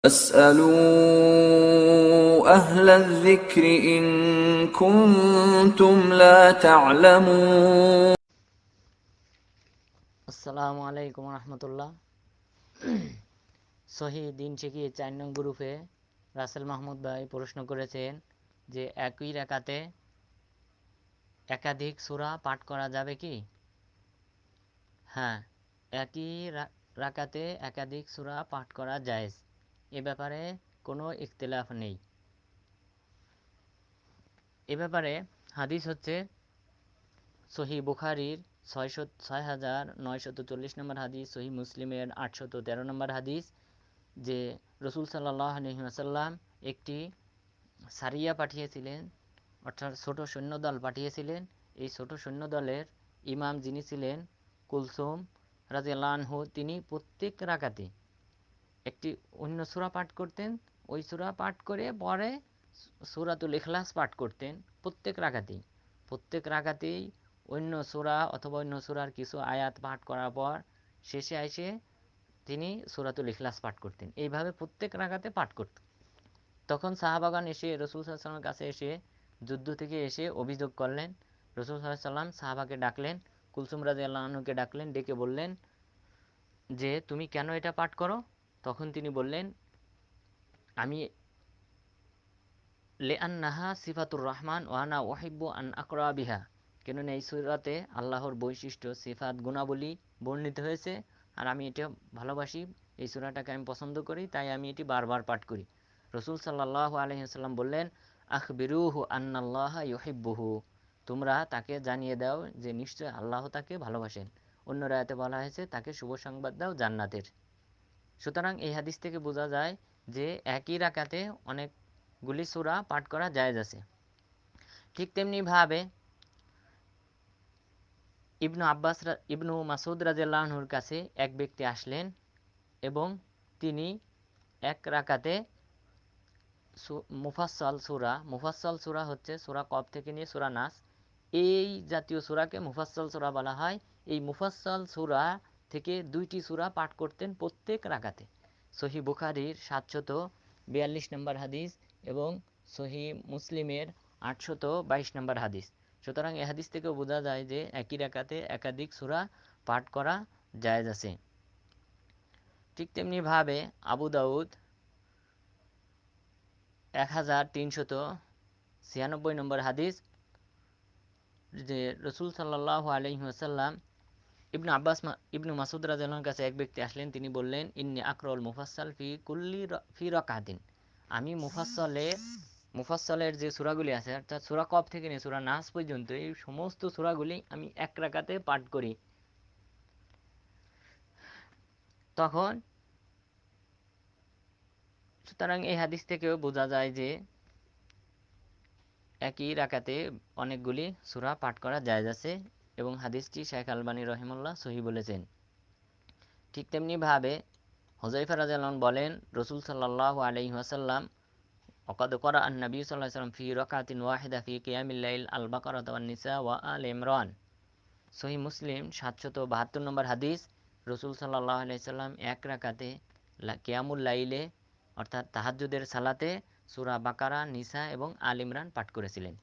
فاسألوا أهل الذكر إن كنتم لا تعلمون আসসালামু আলাইকুম রহমতুল্লাহ। সহি দিন শিখি 4 নং গ্রুপে রাসেল মাহমুদ ভাই প্রশ্ন করেছেন যে একই রাকাতে একাধিক সূরা পাঠ করা যাবে কি? হ্যাঁ, একই রাকাতে একাধিক সূরা পাঠ করা জায়েজ। এ ব্যাপারে কোনো ইখতিলাফ নেই। এ ব্যাপারে হাদিস হচ্ছে সহি বুখারীর ৬,৯৪০ নম্বর হাদিস, সহি মুসলিমের ৮১৩ নম্বর হাদিস, যে রসুল সাল্লাল্লাহু আলাইহি ওয়াসাল্লাম একটি সারিয়া পাঠিয়েছিলেন, অর্থাৎ ছোট সৈন্যদল পাঠিয়েছিলেন। এই ছোট সৈন্যদলের ইমাম যিনি ছিলেন কুলসুম রাদিয়াল্লাহু আনহু, তিনি প্রত্যেক রাকাতে একটি অন্য সূরা পাঠ করতেন। ওই সূরা পাঠ করে পরে সূরাতুল ইখলাস পাঠ করতেন প্রত্যেক রাকাতেই অন্য সূরা অথবা অন্য সূরার কিছু আয়াত পাঠ করার পর শেষে এসে তিনি সূরাতুল ইখলাস পাঠ করতেন। এইভাবে প্রত্যেক রাকাতে পাঠ করতেন। তখন সাহাবাগণ এসে রসুল সাল্লাল্লাহু আলাইহি ওয়াসাল্লামের কাছে এসে যুদ্ধ থেকে এসে অভিযোগ করলেন। রসুল সাল্লাল্লাহু আলাইহি ওয়াসাল্লাম সাহাবাকে ডাকলেন, কুলসুম রাদিয়াল্লাহু আনহুকে ডাকলেন, ডেকে বললেন যে তুমি কেন এটা পাঠ করো? তখন তিনি বললেন, আমি লিআন্নাহা সিফাতুর রহমান ওয়া আনা উহিব্বু আন আকরা বিহা, কেননা এই সূরাতে আল্লাহর বৈশিষ্ট্য, সিফাত, গুণাবলী বর্ণিত হয়েছে, আর আমি এটা ভালোবাসি, এই সূরাটাকে আমি পছন্দ করি, তাই আমি এটি বারবার পাঠ করি। রসুল সাল্লাল্লাহু আলাইহি ওয়াসাল্লাম বললেন, আখবিরুহু আন্নাল্লাহা ইউহিব্বুহু, তোমরা তাকে জানিয়ে দাও যে নিশ্চয় আল্লাহ তাকে ভালোবাসেন। অন্য রায়াতে বলা হয়েছে তাকে শুভ সংবাদ দাও জান্নাতের। সুতরাং এই হাদিস থেকে বোঝা যায় যে একই রাকাতে অনেকগুলি সূরা পাঠ করা জায়েজ আছে। ঠিক তেমনিভাবে ইবনু মাসউদ রাদিয়াল্লাহু আনহুর কাছে এক ব্যক্তি আসলেন এবং তিনি এক রাকাতে মুফাসসাল সূরা হচ্ছে সূরা কফ থেকে নিয়ে সূরা নাস, এই জাতীয় সূরাকে মুফাসসাল সূরা বলা হয়। এই মুফাসসাল সূরা থেকে 2টি সূরা পাঠ করতেন প্রত্যেক রাকাতে। সহি বুখারীর ৭৪২ নম্বর হাদিস এবং সহি মুসলিমের ৮২২ নম্বর হাদিস। সুতরাং এই হাদিস থেকেও বোঝা যায় যে একই রাকাতে একাধিক সূরা পাঠ করা জায়েজ আছে। ঠিক তেমনিভাবে আবু দাউদ ১৩৯৬ নম্বর হাদিস, যে রসুল সাল্লাল্লাহু আলাইহি ওয়াসাল্লাম ইবনু মাসউদ রাদিয়াল্লাহু আনহুর কাছে এক ব্যক্তি আসলেন, তিনি বললেন, ইন্নী আকরাউল মুফাসসাল ফি রাকাতিন, আমি মুফাসসালের যে সূরাগুলি আছে, অর্থাৎ সূরা কফ থেকে নিয়ে সূরা নাস পর্যন্ত এই সমস্ত সূরাগুলি আমি এক রাকাতে পাঠ করি। তখন সুতরাং এই হাদিস থেকেও বোঝা যায় যে একই রাকাতে অনেকগুলি সূরা পাঠ করা জায়েজ আছে এবং হাদিসটি শাইখ আলবানী রহিমাহুল্লাহ সহিহ বলেছেন। ঠিক তেমনিভাবে হুযায়ফা রাদিয়াল্লাহু আনহু বলেন, রসুল সাল্লাল্লাহু আলাইহি ওয়াসাল্লাম ওয়াকাদ ক্বারা আন-নবী সাল্লাল্লাহু আলাইহি ওয়াসাল্লাম ফি রাকাতিন ওয়াহিদা ফি কিয়ামিল লাইল আল-বাকারাহ ওয়ান নিসা ওয়া আলে ইমরান। সহিহ মুসলিম ৭৭২ নম্বর হাদিস, রসুল সাল্লাল্লাহু আলাইহি ওয়াসাল্লাম এক রাকাতে কিয়ামুল লাইলে অর্থাৎ তাহাজ্জুদের সালাতে সূরা বাকারা, নিসা এবং আল ইমরান পাঠ করেছিলেন।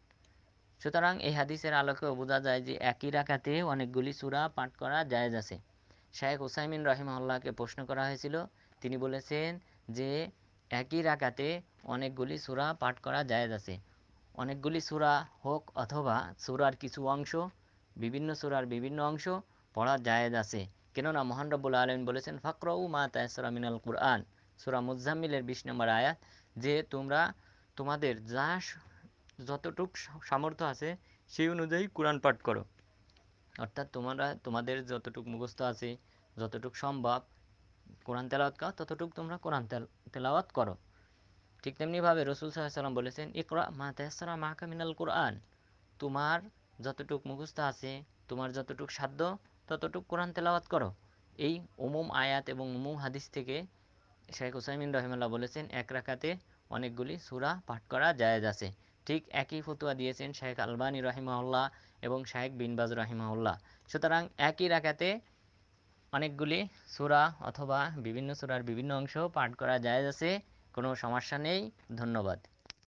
সুতরাং এই হাদিসের আলোকেও বোঝা যায় যে একই রাকাতে অনেকগুলি সূরা পাঠ করা জায়েজ আছে। শাইখ উসাইমিন রাহিমাহুল্লাহকে প্রশ্ন করা হয়েছিল, তিনি বলেছেন যে একই রাকাতে অনেকগুলি সূরা পাঠ করা জায়েজ আছে। অনেকগুলি সূরা হোক অথবা সূরার কিছু অংশ, বিভিন্ন সূরার বিভিন্ন অংশ পড়া জায়েজ আছে। কেননা মহান রব্বুল আলামিন বলেছেন, ফাকরাউ মা তায়াসসারা মিনাল কুরআন, সূরা মুজাম্মিলের ২০ নম্বর আয়াত, যে তোমরা তোমাদের যতটুক সামর্থ্য আছে সেই অনুযায়ী কোরআন পাঠ করো। অর্থাৎ তোমাদের যতটুক মুখস্থ আছে, যতটুক সম্ভব কোরআন তেলাওয়াত করো, ততটুক তোমরা কোরআন তেলাওয়াত করো। ঠিক তেমনিভাবে রসুল সাল্লাল্লাহু আলাইহি ওয়াসাল্লাম বলেছেন, ইকরা মা তায়াসসারা মাকা মিনাল কুরআন, তোমার যতটুক মুখস্থ আছে, তোমার যতটুক সাধ্য, ততটুক কোরআন তেলাওয়াত করো। এই উমুম আয়াত এবং উমুম হাদিস থেকে শাইখ উসাইমিন রহিমাহুল্লাহ বলেছেন এক রাকাতে অনেকগুলি সূরা পাঠ করা জায়েজ আছে। ঠিক একই ফতোয়া দিয়েছেন শাইখ আলবানী রহিমাহুল্লাহ এবং শাইখ বিন বাজ রহিমাহুল্লাহ। সুতরাং একই রাকাতে অনেকগুলি সূরা অথবা বিভিন্ন সূরার বিভিন্ন অংশ পাঠ করা জায়েজ আছে কোনো সমস্যা নেই। ধন্যবাদ।